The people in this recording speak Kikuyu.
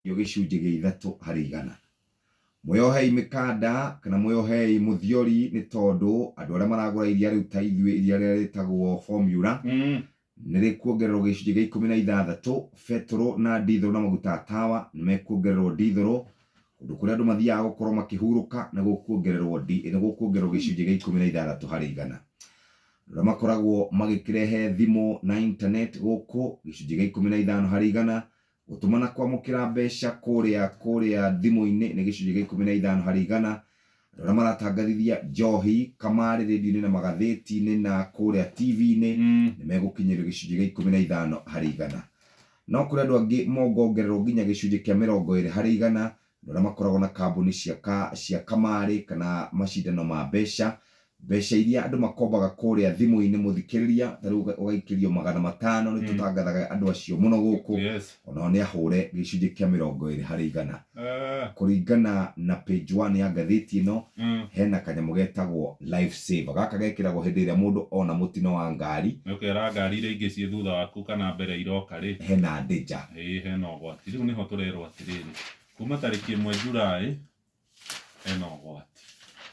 yo gĩcunjĩ gĩa 3%. Mwĩyohei mĩkanda kana mwĩyohei mũthiori nĩ tondũ andũ arĩa maragũra iria rĩu ta ithuĩ iria rĩrĩa rĩtagwo formula nĩrĩkuongererwo gĩcunjĩ gĩa 16. Betũrũ na ndithũrũ na maguta ya tawa nĩmekuongererwo ndithũrũ. Kũndũ kũrĩa andũ mathiaga gũkorwo makĩhurũka nĩgũkuongererwo gĩcunjĩ gĩa 16%. Rĩrĩa makoragwo magĩkĩrehe thimũ na internet gũkũ gĩcunjĩ gĩa 15%. Gũtũmana kwamũkĩra mbeca kũrĩa thimũ-inĩ nĩ gĩcunjĩ gĩa 15%. Rĩrĩa maratangathithia njohi kamarĩ radio-inĩ na magathĩti-inĩ na kũrĩa TV-inĩ nĩmegũkinyĩrio gĩcunjĩ gĩa 15%. No kũrĩ andũ angĩ mongongererwo nginya gĩcunjĩ kĩa 20%. Rĩrĩa makoragwo na kambuni cia kamarĩ kana macindano ma mbeca iria andũ makombaga kũrĩa thimũ-inĩ mũthikĩrĩria, ta rĩu ũgaikĩrio 500. Nĩtũtangathaga andũ acio mũno gũkũ onao nĩ ahũre gĩcunjĩ kĩa 20%. Kũringana na page 1 ya ngathĩti ĩno hena kanyamũ getagwo life saver. Gaka gekĩragwo hĩndĩ ĩrĩa mũndũ ona mũtino wa ngari, ũkera ngari iria ingĩ ciĩ thutha waku kana mbere iroka rĩ, hena danger, hena ũgwati. Rĩu nĩho tũrerwo atĩrĩrĩ, kuma tarĩki 1 Julai hena ũgwati.